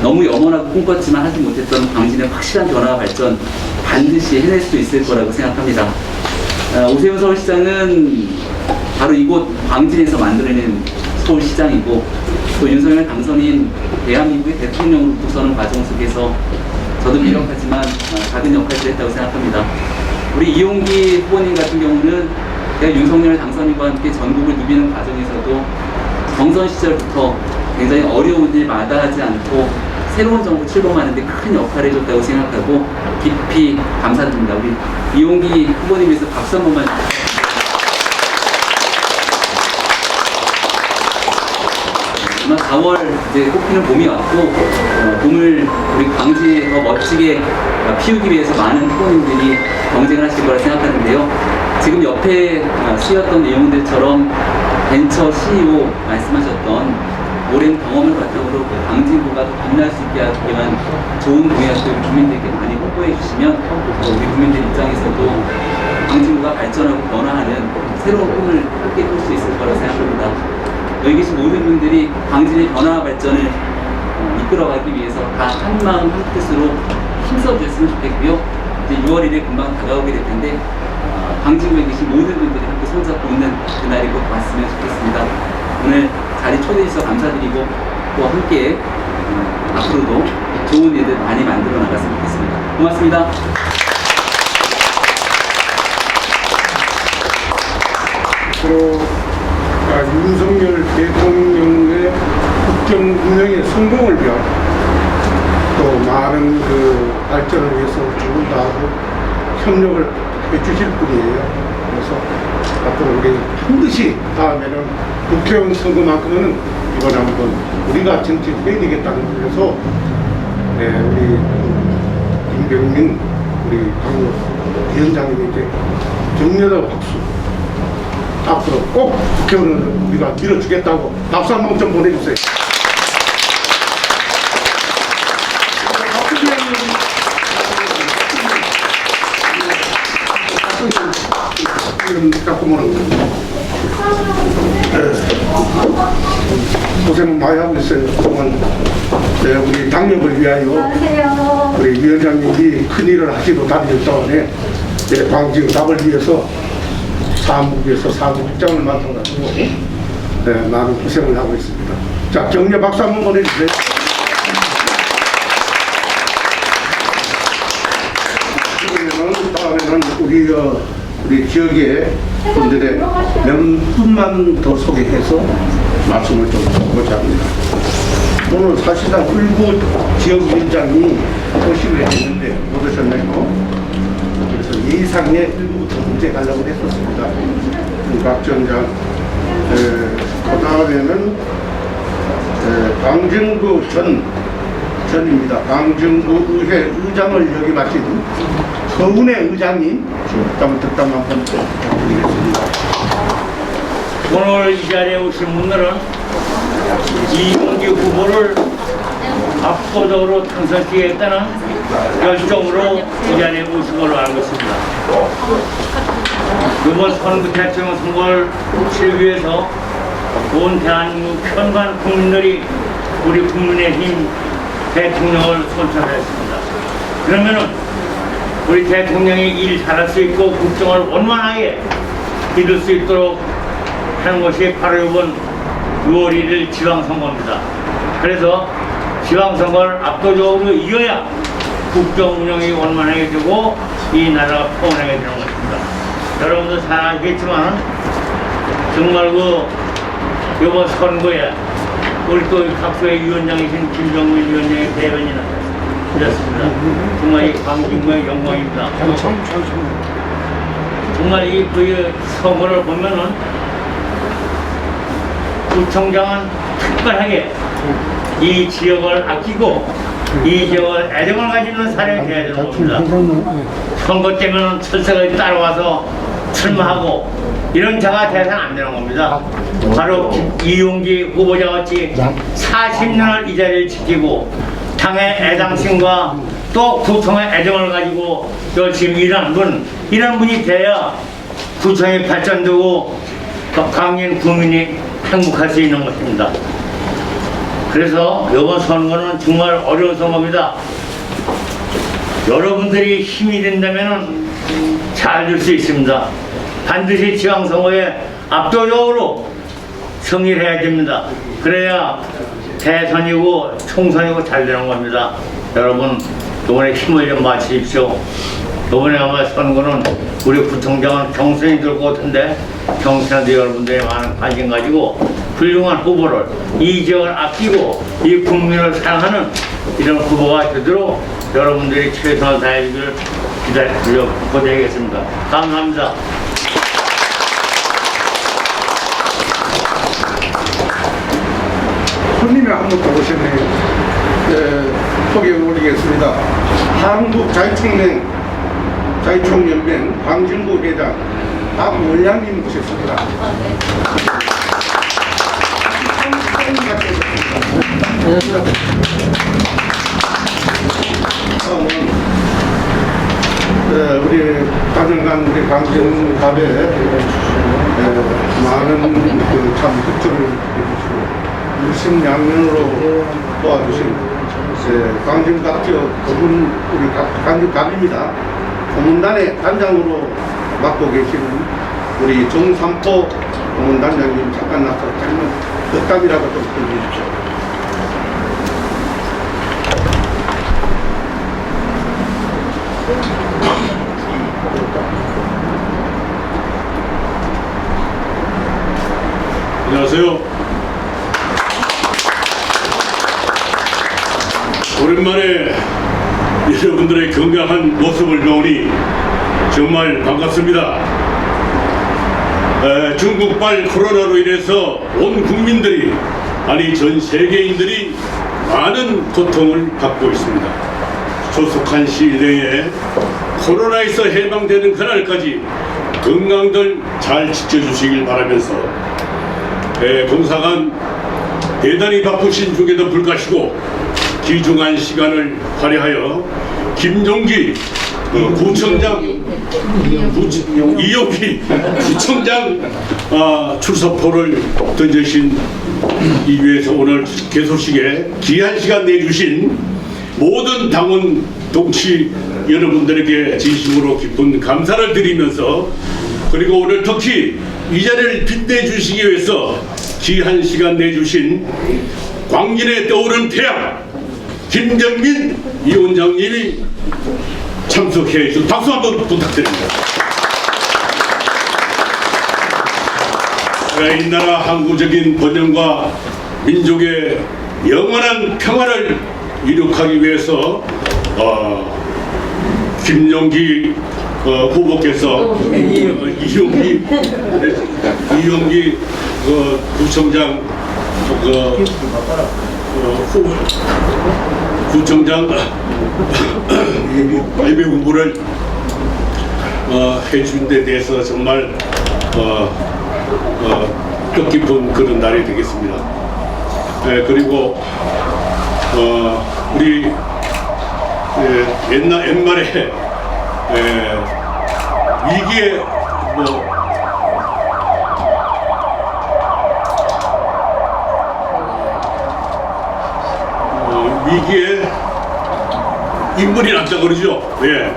너무 염원하고 꿈꿨지만 하지 못했던 광진의 확실한 변화와 발전 반드시 해낼 수 있을 거라고 생각합니다. 오세훈 서울시장은 바로 이곳 광진에서 만들어낸 서울시장이고 또 윤석열 당선인 대한민국의 대통령으로 서는 과정 속에서 저도 미력하지만 작은 역할을 했다고 생각합니다. 우리 이용기 후보님 같은 경우는 윤석열 당선인과 함께 전국을 누비는 과정에서도 경선 시절부터 굉장히 어려운 일 마다하지 않고 새로운 정부 출범하는 데 큰 역할을 해줬다고 생각하고 깊이 감사드립니다. 우리 이용기 후보님에서 박수 한 번만. 아마 4월 이제 꽃피는 봄이 왔고 봄을 우리 광진에 더 멋지게 피우기 위해서 많은 후보님들이 경쟁을 하실 거라 생각하는데요. 지금 옆에 쓰였던 내용들처럼 벤처 CEO 말씀하셨던 오랜 경험을 바탕으로 광진구가 더 빛날 수 있게 하기 위한 좋은 공약들을 주민들에게 많이 홍보해 주시면 우리 국민들 입장에서도 광진구가 발전하고 변화하는 새로운 꿈을 함께 꿀 수 있을 거라고 생각합니다. 여기 계신 모든 분들이 광진의 변화와 발전을 이끌어가기 위해서 다 한마음 한뜻으로 힘써 주셨으면 좋겠고요. 이제 6월 1일 금방 다가오게 될 텐데 광진구에 계신 모든 분들이 함께 손잡고 있는 그날이 곧 왔으면 좋겠습니다. 오늘 자리 초대해 주셔서 감사드리고 또 함께 앞으로도 좋은 일들 많이 만들어 나갔으면 좋겠습니다. 고맙습니다. 윤석열 대통령의 국정 운영의 성공을 위한 또 많은 그 발전을 위해서 주문도 하고 협력을 해주실 분이에요. 앞으로 우리 반드시 다음에는 국회의원 선거만큼은 이번에 한번 우리가 정치해야 되겠다는 거에서 우리 김병민 우리 당 위원장님에게 격려의 박수, 앞으로 꼭 국회의원을 우리가 밀어주겠다고 박수 한 번 좀 보내주세요. 고생 많이 하고 있어요. 그동안 우리 당협을 위하여 우리 위원장님이 큰일을 하시고 다니는 동안에 광진 답을 위해서 사무국에서 사무국장을 맡아가지고 많은 고생을 하고 있습니다. 자, 격려 박수 한번 보내주세요. 다음에는 우리 지역의 분들의 몇 분만 더 소개해서 말씀을 좀 드리고자 합니다. 오늘 사실상 일부 지역위원장이 소식을 했는데 못 오셨네요. 그래서 예상에 일부부터 문제 가려고 했었습니다. 박전장, 그 다음에는 광진구 전입니다. 광진구 의회 의장을 역임하신 서운의 의장님, 덕담 한번 부탁드리겠습니다. 오늘 이 자리에 오신 분들은 이용기 후보를 압도적으로 당선시키겠다는 열정으로 이 자리에 오신 걸로 알고 있습니다. 이번 선거 대통령 선거를 치르기 위해서 온 대한민국 편관 국민들이 우리 국민의힘 대통령을 선출했습니다. 그러면은 우리 대통령이 일 잘할 수 있고 국정을 원만하게 이룰 수 있도록 하는 것이 바로 이번 6월 1일 지방선거입니다. 그래서 지방선거를 압도적으로 이겨야 국정 운영이 원만하게 되고 이 나라가 평온하게 되는 것입니다. 여러분도 잘 알겠지만 정말 이번 선거에 우리 또 각수의 위원장이신 김정민 위원장의 대변인을 드렸습니다. 정말 이 광진구의 영광입니다. 정말 이 선거를 보면은 구청장은 특별하게 이 지역을 아끼고 이 지역을 애정을 가지는 사람이 되어야 되는 겁니다. 선거 때면은 철새가 따라와서 출마하고 이런 자가 돼서는 안 되는 겁니다. 바로 이용기 후보자 같이 40년을 이 자리를 지키고 당의 애당심과 또 구청의 애정을 가지고 열심히 일하는 분, 이런 분이 돼야 구청이 발전되고 광진 국민이 행복할 수 있는 것입니다. 그래서 이번 선거는 정말 어려운 선거입니다. 여러분들이 힘이 된다면 잘 될 수 있습니다. 반드시 지방선거에 압도적으로 승리를 해야 됩니다. 그래야 대선이고 총선이고 잘 되는 겁니다. 여러분, 이번에 힘을 좀 마치십시오. 이번에 아마 선거는 우리 구청장은 경선이 될 것 같은데 경선에도 여러분들이 많은 관심 가지고 훌륭한 후보를 이 지역을 아끼고 이 국민을 사랑하는 이런 후보가 되도록 여러분들이 최선을 다해주길 기다리겠습니다. 감사합니다. 손님이 한 분 더 오셨네요. 소개 올리겠습니다. 한국자유총연맹 광진구 회장 박원량님 모셨습니다. 우리 가정간 우리 광진갑에 많은 참 흑주를 해주시고 물심양면으로 도와주신 광진갑 지역 고문 우리 광진갑입니다. 고문단의 단장으로 맡고 계시는 우리 정삼포 고문단장님 잠깐 나서 짧은 덕담이라도 좀 해주십시오. 안녕하세요. 오랜만에 여러분들의 건강한 모습을 보니 정말 반갑습니다. 중국발 코로나로 인해서 온 국민들이 아니 전 세계인들이 많은 고통을 받고 있습니다. 조속한 시일 내에 코로나에서 해방되는 그날까지 건강들 잘 지켜주시길 바라면서 공사관 대단히 바쁘신 중에도 불구하고 귀중한 시간을 발휘하여 김용기 구청장 이용기 구청장 출석포를 던지신 이유에서 오늘 개소식에 귀한 시간 내주신 모든 당원 동치 여러분들에게 진심으로 깊은 감사를 드리면서 그리고 오늘 특히 이 자리를 빛내주시기 위해서 귀한 시간 내주신 광진에 떠오른 태양 김정민 위원장님이 참석해 주셔서 박수 한번 부탁드립니다. 이 나라 항구적인 번영과 민족의 영원한 평화를 이룩하기 위해서 김용기 후보께서 이용기 구청장 구청장 예비 후보를 해준 데 대해서 정말 뜻깊은 그런 날이 되겠습니다. 그리고 우리 옛말에 위기에 위기에 인물이 났다 그러죠. 예.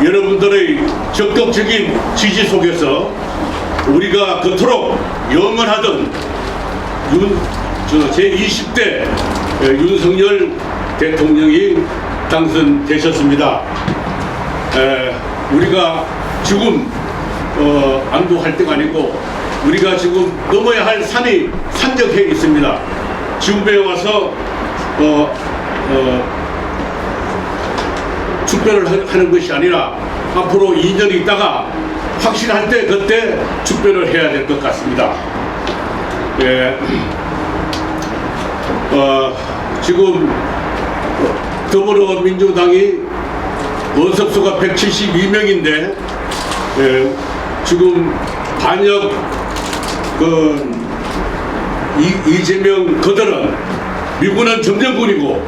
여러분들의 적극적인 지지 속에서 우리가 그토록 염원하던 제20대 윤석열 대통령이 당선되셨습니다. 우리가 지금 안도할 때가 아니고 우리가 지금 넘어야 할 산이 산적해 있습니다. 지구배에 와서 축배를 하는 것이 아니라 앞으로 2년 있다가 확실할 때 그때 축배를 해야 될 것 같습니다. 지금 더불어민주당이 원석수가 172명인데 지금 반역 이재명 그들은 미군은 점령군이고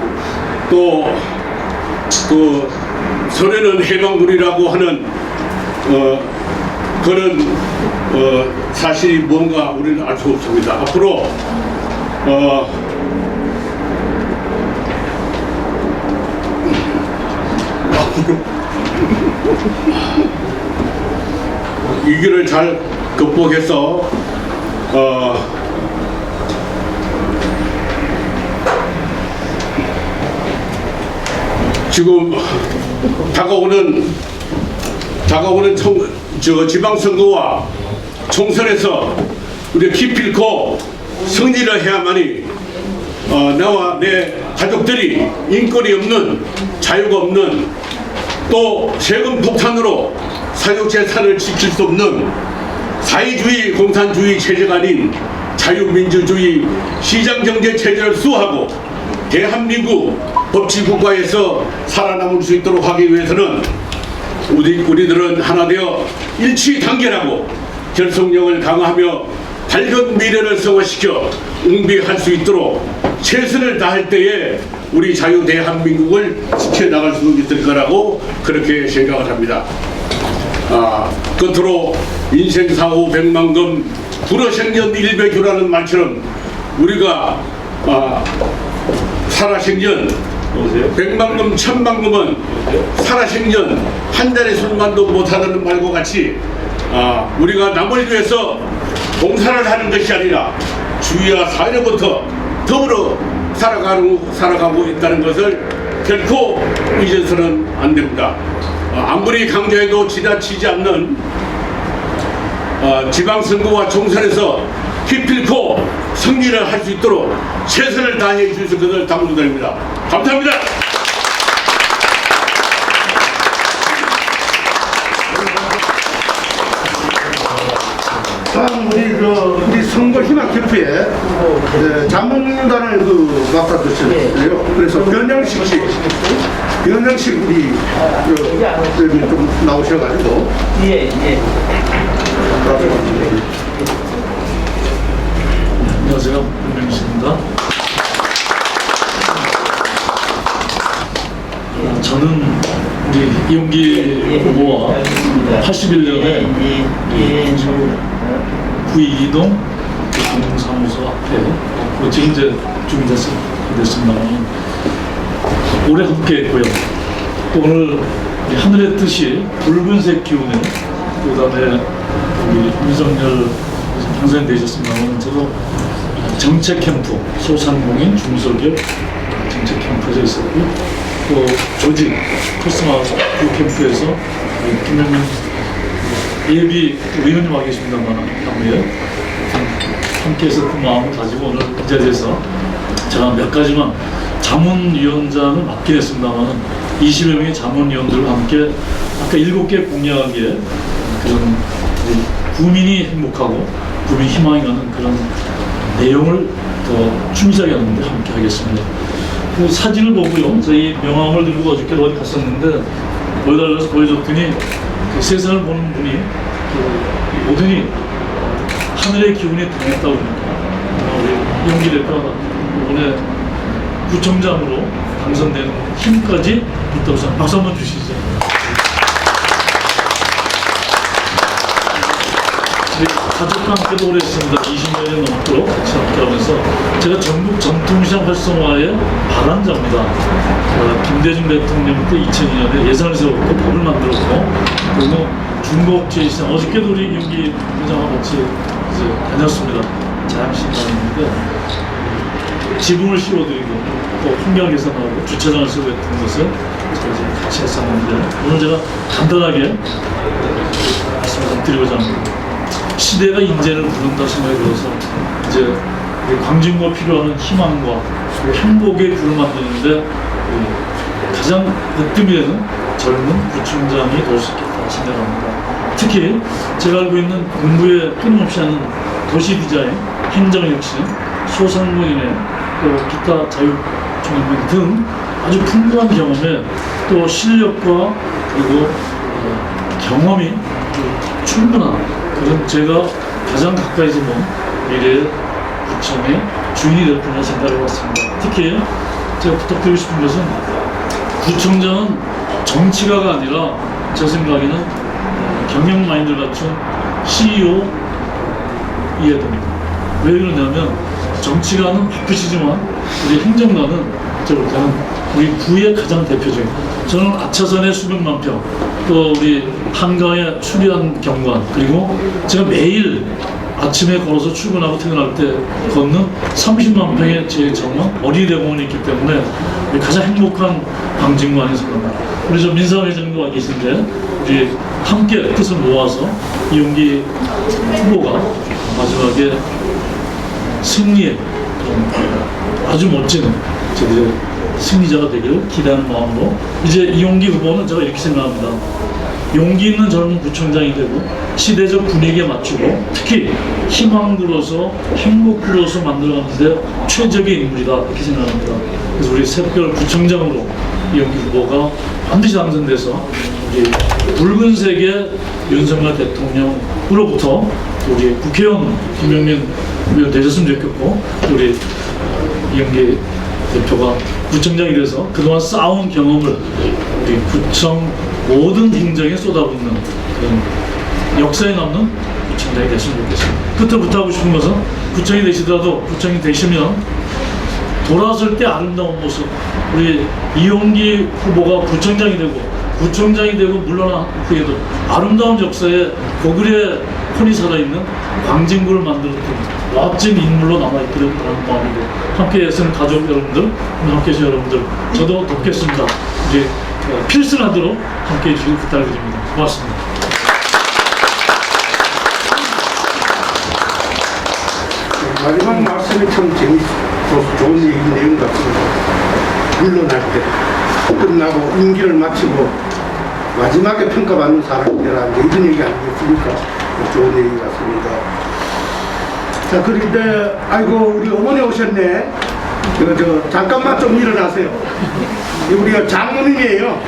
또 소련은 해방군이라고 하는 그런 사실이 뭔가 우리는 알 수 없습니다. 앞으로 위기를 잘 극복해서 지금 다가오는 지방선거와 총선에서 우리가 기필코 승리를 해야만이 나와 내 가족들이 인권이 없는 자유가 없는 또 세금 폭탄으로 사유재산을 지킬 수 없는 사회주의 공산주의 체제가 아닌 자유민주주의 시장경제 체제를 수호하고 대한민국 법치국가에서 살아남을 수 있도록 하기 위해서는 우리들은 하나 되어 일치단결하고 결속력을 강화하며 밝은 미래를 성화시켜 웅비할 수 있도록 최선을 다할 때에 우리 자유 대한민국을 지켜나갈 수 있을 거라고 그렇게 생각을 합니다. 끝으로 인생사후 백만금 불어생전 일백유라는 말처럼 우리가 살아생전 백만금 천만금은 살아생전 한 잔의 술만도 못하는 말과 같이 우리가 남을 위해서 봉사를 하는 것이 아니라 주위와 사회로부터 더불어 살아가고 있다는 것을 결코 잊어서는 안 됩니다. 아무리 강조해도 지나치지 않는 지방선거와 총선에서 기필코 승리를 할 수 있도록 최선을 다해 주셔서 그들 당부드립니다. 감사합니다. 희망협회에 자문단을 맡아주셨어요. 그래서 변영식 씨, 변영식 우리 좀 나오셔가지고. 예. 안녕하세요. 변명식입니다. 저는 우리 이용기 후보와 81년에 구이동 공사무소 앞에 지금 이제 됐습니다만 오래 함께 했고요. 또 오늘 하늘의 뜻이 붉은색 기운에 그다음에 우리 윤석열 당선되셨습니다만 저도 정책 캠프 소상공인 중소기업 정책 캠프에 있었고 또 조직 커스마 그 캠프에서 김영민 예비 의원님 와 계십니다만 함께해서 그 마음을 가지고 오늘 이 자리에서 제가 몇 가지만 자문위원장을 맡긴 했습니다만 20여 명의 자문위원들과 함께 아까 7개 공약에 그런 국민이 행복하고 국민이 희망이 가는 그런 내용을 더 충실하게 하는데 함께 하겠습니다. 그 사진을 보고요. 저희 명함을 들고 어저께 어디 갔었는데 보여달라서 보여줬더니 그 세상을 보는 분이 그 오더니 하늘의 기운이 당했다고 합니다. 우리 이용기 대표가 이번에 구청장으로 당선되는 힘까지 있다고 생각합니다. 박수 한번 주시죠. 가족과 함께도 오래 했습니다. 20년이 넘도록 같이 함께 하면서 제가 전국 전통시장 활성화의 바람자입니다. 김대중 대통령 때 2002년에 예산을 세웠고 법을 만들었고 그리고 중국 제2시장 어저께도 우리 이용기 회장과 같이 이제 다녔습니다. 자양시장인데 지붕을 씌워드리고 또 환경 개선하고 주차장을 세우겠다는 것을 저희가 같이 했었는데 오늘 제가 간단하게 말씀을 좀 드리고자 합니다. 시대가 인재를 부른다 생각이 들어서 이제 광진구가 필요한 희망과 행복의 구를 만드는데 가장 으뜸이 되는 젊은 구청장이 될 수 있겠다 생각합니다. 특히 제가 알고 있는 공부에 끊임없이 하는 도시 디자인, 행정혁신, 소상공인의 또 기타 자유총연맹 등 아주 풍부한 경험에 또 실력과 그리고 경험이 충분한 그런 제가 가장 가까이서 본 미래의 구청의 주인이 될 거라 생각해 봤습니다. 특히 제가 부탁드리고 싶은 것은 구청장은 정치가가 아니라 제 생각에는 경영 마인드를 갖춘 CEO이어야 됩니다. 왜 그러냐면 정치가는 바쁘시지만 우리 행정가는 제가 볼 때는 우리 구의 가장 대표적인 저는 아차산의 수백만 평 또 우리 한강의 수려한 경관 그리고 제가 매일 아침에 걸어서 출근하고 퇴근할 때 걷는 30만 평의 제 정원 어린이대공원이 있기 때문에 가장 행복한 광진구 아닌 생각합니다. 우리 저 민사회장도 와 계신데 우리 함께 뜻을 모아서 이용기 후보가 마지막에 승리의 아주 멋진 저희의 승리자가 되기를 기대하는 마음으로 이제 이용기 후보는 제가 이렇게 생각합니다. 용기 있는 젊은 구청장이 되고 시대적 분위기에 맞추고 특히 희망으로서 행복으로서 만들어가는데 최적의 인물이다 이렇게 생각합니다. 그래서 우리 새벽별 구청장으로 이용기 후보가 반드시 당선돼서 우리 붉은색의 윤석열 대통령으로부터 우리 국회의원 김영민 의원 되셨으면 좋겠고 우리 이용기 대표가 구청장이 돼서 그동안 쌓아온 경험을 우리 구청 모든 행정에 쏟아붓는 그런 역사에 남는 구청장이 됐으면 좋겠습니다. 끝으로 부탁하고 싶은 것은 구청이 되시더라도 구청이 되시면 돌아설 때 아름다운 모습 우리 이용기 후보가 구청장이 되고 물러난 후에도 아름다운 역사에 고글의 혼이 살아있는 광진구를 만들었던 멋진 인물로 남아있기를 바라는 마음이고 함께 계신 가족 여러분들, 함께 계신 여러분들 저도 돕겠습니다. 이제 필승하도록 함께 해주시길 부탁드립니다. 고맙습니다. 마지막 말씀이 참 재밌어서 좋은 얘기 내용 같습니다. 물러날 때 끝나고 임기를 마치고 마지막에 평가받는 사람이 되라 이런 얘기 아니겠습니까? 좋은 얘기 같습니다. 자, 그런데 아이고 우리 어머니 오셨네. 저 잠깐만 좀 일어나세요. 우리가 장모님이에요.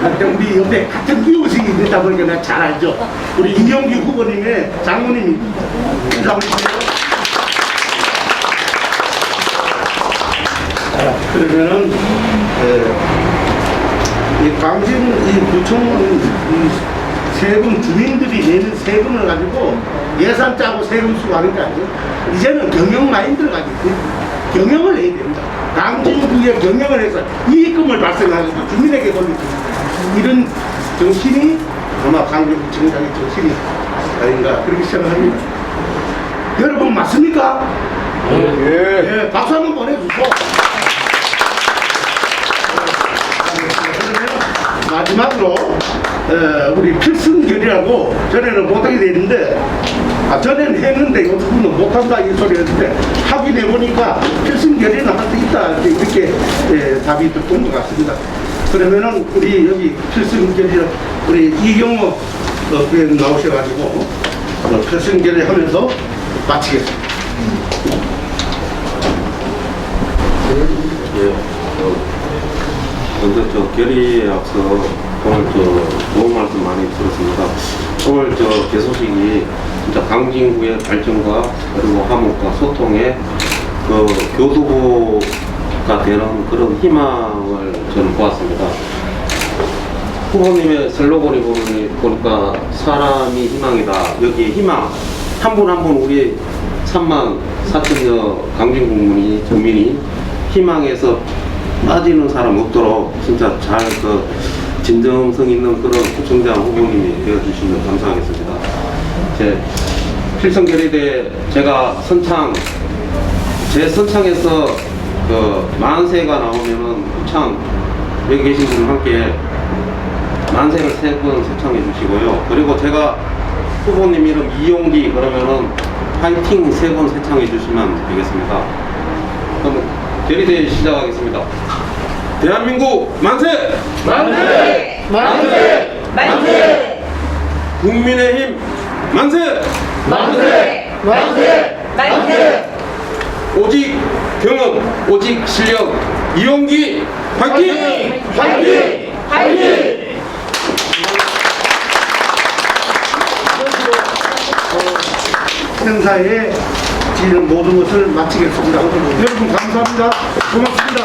근데 우리 옆에 같은 이웃이 있다 보니까 내가 잘 알죠. 우리 이영기 후보님의 장모님입니다. 인사드리세요. 그러면은 이 광진 이 구청 세금 주민들이 내는 세금을 가지고 예산 짜고 세금 쓰고 하는 게 아니에요. 이제는 경영 마인드를 가지고 경영을 해야 됩니다. 광진구에 경영을 해서 이익금을 발생하고 주민에게 돌리고 이런 정신이 아마 광진구청장의 정신이 아닌가 그렇게 생각합니다. 여러분 맞습니까? 예. 박수 한번 보내주시고. 마지막으로 우리 필승결이라고 전에는 못하게 되는데 전에는 했는데 요즘은 못한다 이 소리 했는데 하긴 해보니까 필승결의는 할 수 있다 이렇게 답이 온 것 같습니다. 그러면은 우리 여기 필승결의 우리 이경호 의원 나오셔가지고 필승결의 하면서 마치겠습니다. 먼저 결의에 앞서 오늘 좋은 말씀 많이 들었습니다. 오늘 개소식이 진짜 광진구의 발전과 그리고 화목과 소통의 교두보가 되는 그런 희망을 저는 보았습니다. 후보님의 슬로건이 보니까 사람이 희망이다. 여기에 희망 한 분 한 분 우리 3만 4천여 광진구민이 주민이 희망에서 빠지는 사람 없도록 진짜 잘 진정성 있는 그런 구청장 후보님이 되어주시면 감사하겠습니다. 제 필승결의대 제가 제 선창에서 만세가 나오면은 후창 여기 계신 분 함께 만세를 3번 선창해 주시고요. 그리고 제가 후보님 이름 이용기 그러면은 파이팅 3번 선창해 주시면 되겠습니다. 그럼 결의대 시작하겠습니다. 대한민국 만세! 만세! 만세! 만세! 국민의힘 만세! 만세! 만세! 만세! 오직 경험, 오직 실력, 이용기 화이팅! 화이팅! 화이팅! 행사에 지금 모든 것을 마치겠습니다. 여러분 감사합니다. 고맙습니다.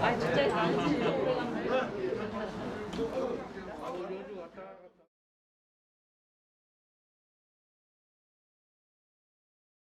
아, 진짜.